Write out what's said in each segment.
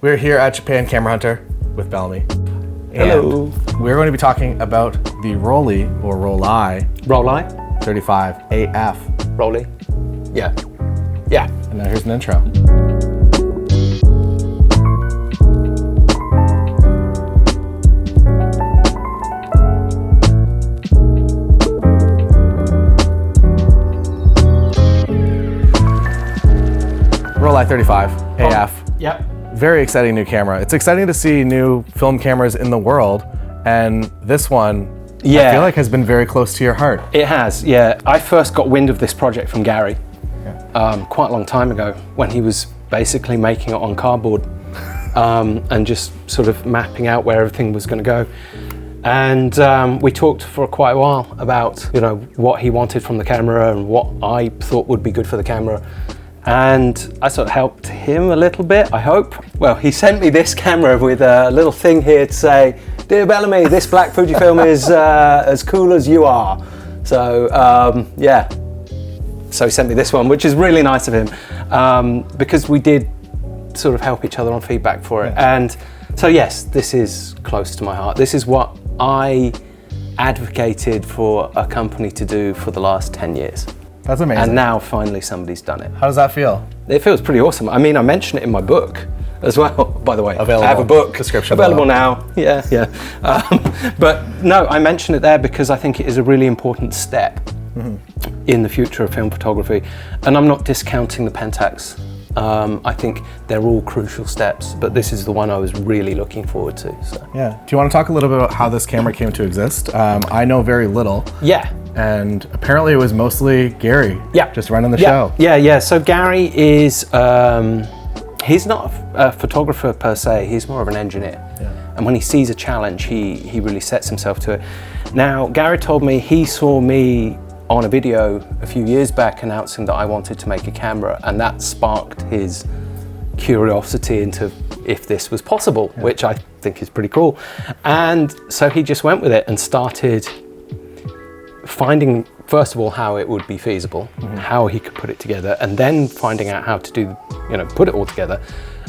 We're here at Japan Camera Hunter with Bellamy. Hello. And we're going to be talking about the Rollei or Rollei 35 AF. Rollei. Yeah. Yeah. And now here's an intro. Rollei 35 AF. Yep. Very exciting new camera. It's exciting to see new film cameras in the world, and this one, I feel like has been very close to your heart. It has, yeah. I first got wind of this project from Gary quite a long time ago when he was basically making it on cardboard and just sort of mapping out where everything was going to go. And we talked for quite a while about, you know, what he wanted from the camera and what I thought would be good for the camera. And I sort of helped him a little bit, I hope. Well, he sent me this camera with a little thing here to say, "Dear Bellamy, this black Fujifilm is as cool as you are." So, yeah. So he sent me this one, which is really nice of him, because we did sort of help each other on feedback for it. And so, yes, this is close to my heart. This is what I advocated for a company to do for the last 10 years. That's amazing. And now finally somebody's done it. How does that feel? It feels pretty awesome. I mean, I mention it in my book as well, by the way. Available. I have a book. Description available below. now. Yeah, yeah. But no, I mention it there because I think it is a really important step in the future of film photography. And I'm not discounting the Pentax. I think they're all crucial steps, but this is the one I was really looking forward to. So. Yeah. Do you want to talk a little bit about how this camera came to exist? I know very little. Yeah. And apparently it was mostly Gary, just running the show. Yeah. So Gary is, he's not a photographer per se, he's more of an engineer. Yeah. And when he sees a challenge, he really sets himself to it. Now, Gary told me he saw me on a video a few years back announcing that I wanted to make a camera, and that sparked his curiosity into if this was possible, which I think is pretty cool. And so he just went with it and started finding, first of all, how it would be feasible, how he could put it together, and then finding out how to do, you know, put it all together,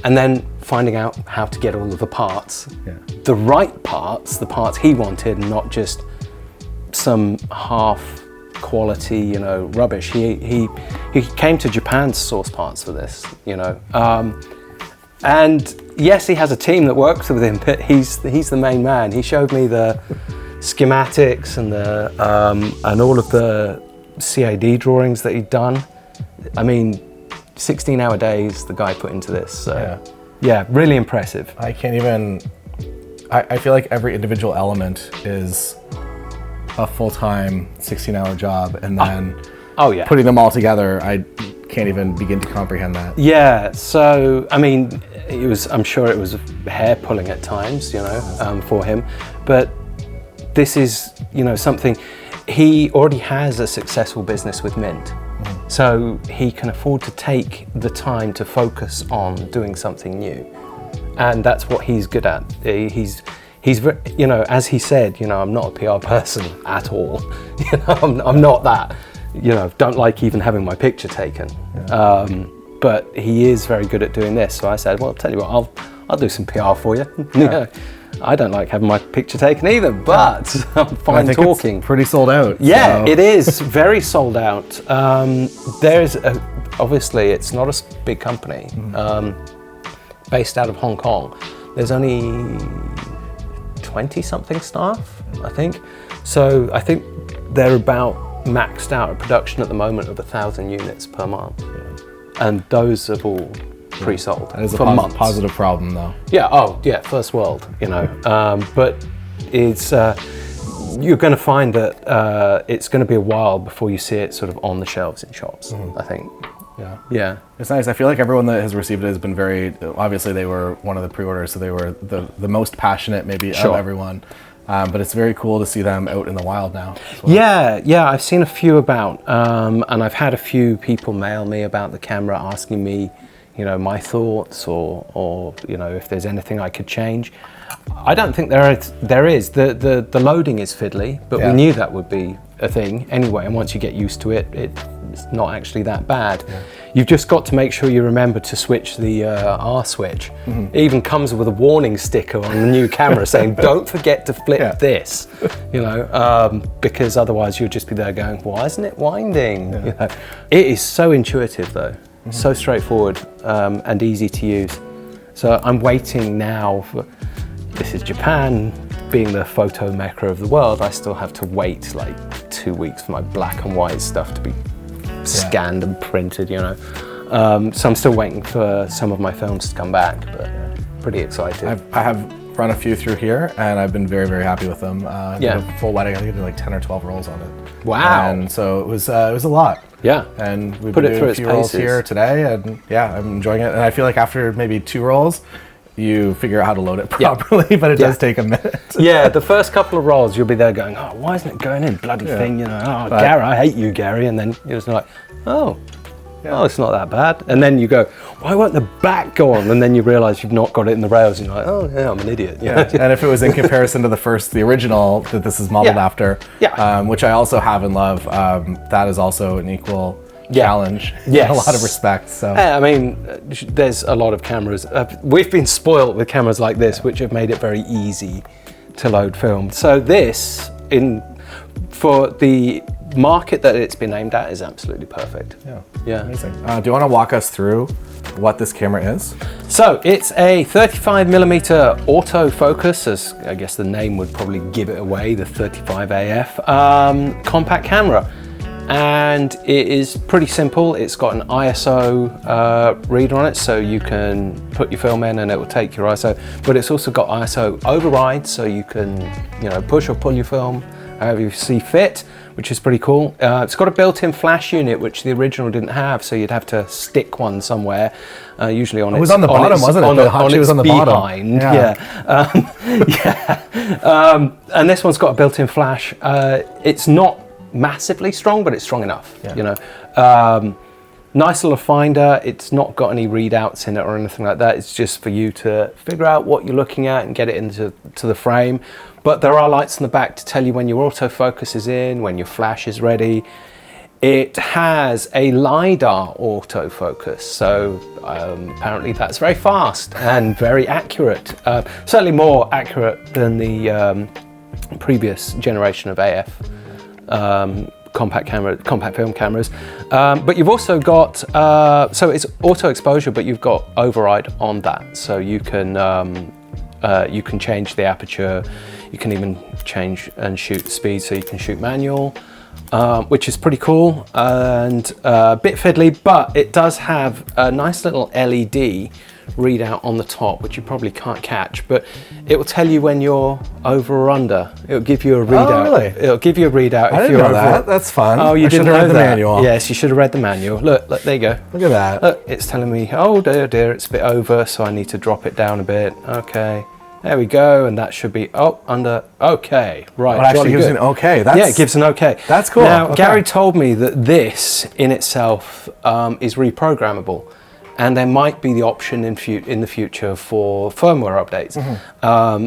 and then finding out how to get all of the parts, the right parts, the parts he wanted, not just some half quality, you know, rubbish. He came to Japan to source parts for this, you know, and yes, he has a team that works with him, but he's the main man. He showed me the schematics and the and all of the CAD drawings that he'd done. I mean, 16-hour days the guy put into this. So yeah, really impressive. I can't even. I feel like every individual element is a full-time 16-hour job, and then putting them all together, I can't even begin to comprehend that. Yeah, so I mean, I'm sure it was hair pulling at times, you know, for him, but this is, you know, something, he already has a successful business with Mint. So he can afford to take the time to focus on doing something new. And that's what he's good at. He's you know, as he said, you know, I'm not a PR person at all. You know, I'm not that, you know, don't like even having my picture taken. But he is very good at doing this. So I said, well, I'll tell you what, I'll do some PR for you. Yeah. I don't like having my picture taken either, but I'm fine talking. It's pretty sold out. Yeah, so. It is very sold out. There's obviously it's not a big company based out of Hong Kong. There's only 20-something staff, I think. So I think they're about maxed out at production at the moment of 1,000 units per month, and those have all pre-sold that is for months. Positive problem though. Yeah, first world, you know. But it's you're going to find that it's going to be a while before you see it sort of on the shelves in shops. I think. Yeah. It's nice. I feel like everyone that has received it has been very. Obviously, they were one of the pre-orders, so they were the most passionate maybe of everyone. But it's very cool to see them out in the wild now. Well. Yeah. I've seen a few about, and I've had a few people mail me about the camera, asking me, you know, my thoughts or you know, if there's anything I could change. I don't think there is. The loading is fiddly, but we knew that would be a thing anyway, and once you get used to it, it's not actually that bad. Yeah. You've just got to make sure you remember to switch the R switch. It even comes with a warning sticker on the new camera saying, don't forget to flip this, you know, because otherwise you'll just be there going, why isn't it winding? You know? It is so intuitive though, so straightforward and easy to use. So I'm waiting now for, this is Japan, being the photo mecca of the world, I still have to wait like 2 weeks for my black and white stuff to be scanned and printed, you know. So I'm still waiting for some of my films to come back, but pretty excited. I have run a few through here, and I've been very, very happy with them. The full wedding, I think I did like 10 or 12 rolls on it. Wow! And so it was a lot. Yeah. And we've been doing a few rolls here today, and I'm enjoying it. And I feel like after maybe 2 rolls, you figure out how to load it properly, but it does take a minute. Yeah, the first couple of rolls, you'll be there going, oh, why isn't it going in? Bloody thing, you know, oh, Gary, I hate you, Gary. And then you're just like, oh, it's not that bad. And then you go, why won't the back go on? And then you realize you've not got it in the rails. And you're like, oh, yeah, I'm an idiot. Yeah. And if it was in comparison to the original that this is modeled after, which I also have and love, that is also an equal challenge in a lot of respects. So I mean, there's a lot of cameras. We've been spoiled with cameras like this, which have made it very easy to load film. So this, for the market that it's been aimed at, is absolutely perfect. Yeah. Amazing. Do you want to walk us through what this camera is? So it's a 35mm autofocus, as I guess the name would probably give it away, the 35AF compact camera. And it is pretty simple. It's got an ISO reader on it, so you can put your film in and it will take your ISO, but it's also got ISO override, so you can, you know, push or pull your film however you see fit, which is pretty cool. It's got a built-in flash unit, which the original didn't have, so you'd have to stick one somewhere, usually on its... It was on the bottom, wasn't it? It was on the bottom. And this one's got a built-in flash. It's not massively strong, but it's strong enough, you know. Nice little finder. It's not got any readouts in it or anything like that. It's just for you to figure out what you're looking at and get it into the frame. But there are lights in the back to tell you when your autofocus is in, when your flash is ready. It has a LiDAR autofocus, so apparently that's very fast and very accurate. Certainly more accurate than the previous generation of AF compact film cameras, but you've also got so it's auto exposure, but you've got override on that, so you can change the aperture, you can even change and shoot speed, so you can shoot manual, which is pretty cool and a bit fiddly, but it does have a nice little LED readout on the top, which you probably can't catch, but it will tell you when you're over or under. It'll give you a readout. Oh, really? It'll give you a readout if you're over. That. That's fun. Oh, you didn't read know the manual. Yes, you should have read the manual. Look, there you go. Look at that. Look, it's telling me, oh dear, it's a bit over, so I need to drop it down a bit. Okay. There we go, and that should be under. Okay, right. It actually gives an okay. It gives an okay. That's cool. Now, Gary told me that this in itself is reprogrammable, and there might be the option in the future for firmware updates,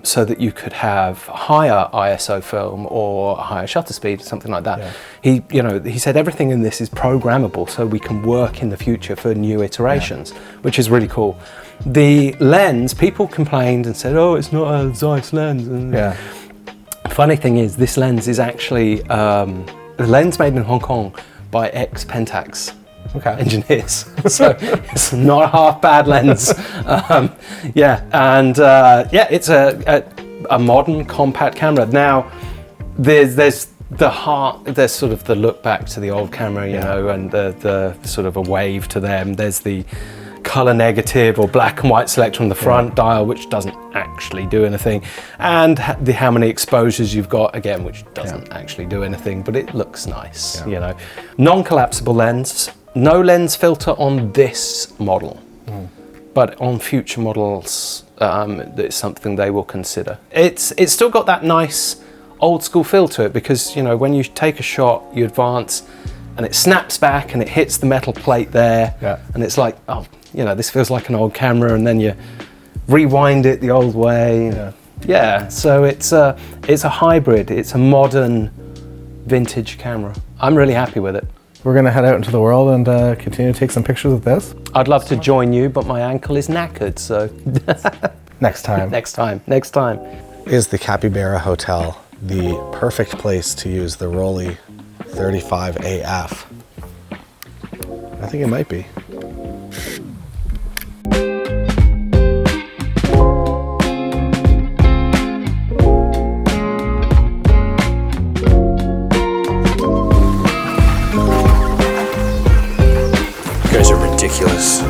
so that you could have higher ISO film or higher shutter speed, something like that. Yeah. He said everything in this is programmable, so we can work in the future for new iterations, which is really cool. The lens, people complained and said, oh, it's not a Zeiss lens. And funny thing is, this lens is actually a lens made in Hong Kong by ex-Pentax engineers. So it's not a half bad lens. It's a modern compact camera. Now, there's the heart, there's sort of the look back to the old camera, you know, and the sort of a wave to them. There's the color negative or black and white selector on the front dial, which doesn't actually do anything, and how many exposures you've got, again, which doesn't actually do anything, but it looks nice, you know. Non-collapsible lens, no lens filter on this model, but on future models, it's something they will consider. It's still got that nice old school feel to it, because, you know, when you take a shot, you advance, and it snaps back and it hits the metal plate there, and it's like, oh, you know, this feels like an old camera, and then you rewind it the old way. So it's a hybrid. It's a modern vintage camera. I'm really happy with it. We're gonna head out into the world and continue to take some pictures of this. I'd love to join you, but my ankle is knackered, so. Next time. Next time. Is the Capybara Hotel the perfect place to use the Rollei 35 AF? I think it might be. You guys are ridiculous.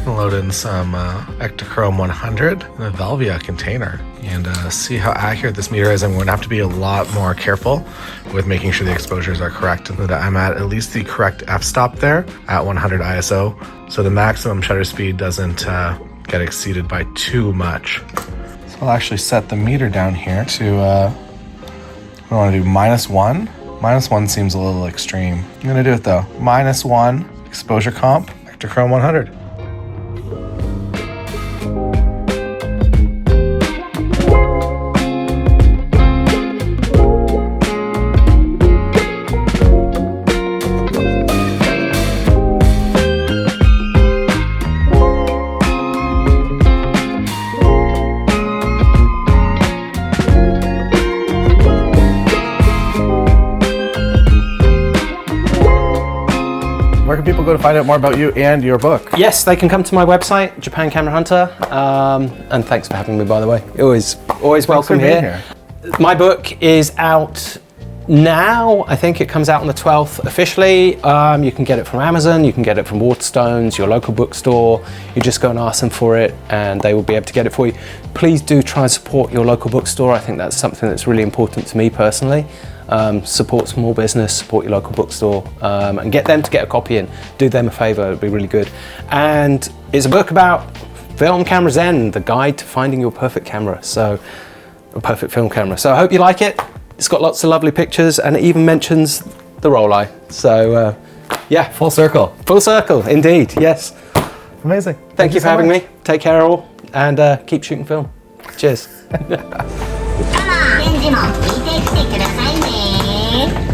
Load in some Ektachrome 100 in a Velvia container and see how accurate this meter is. I'm going to have to be a lot more careful with making sure the exposures are correct and that I'm at least the correct f-stop there at 100 ISO, so the maximum shutter speed doesn't get exceeded by too much. So I'll actually set the meter down here to I want to do -1. -1 seems a little extreme. I'm going to do it though. -1 exposure comp, Ektachrome 100. Where can people go to find out more about you and your book? Yes, they can come to my website, Japan Camera Hunter. And thanks for having me, by the way. Always welcome here. My book is out now. I think it comes out on the 12th officially. You can get it from Amazon, you can get it from Waterstones, your local bookstore. You just go and ask them for it and they will be able to get it for you. Please do try and support your local bookstore. I think that's something that's really important to me personally. Support small business, support your local bookstore, and get them to get a copy in. Do them a favor, it'd be really good. And it's a book about film camera zen, the guide to finding your perfect camera. So, a perfect film camera. So I hope you like it. It's got lots of lovely pictures and it even mentions the Rollei. So, yeah. Full circle. Full circle, indeed, yes. Amazing. Thank you for having me. Take care all, and keep shooting film. Cheers. 返事も聞いてきてくださいね。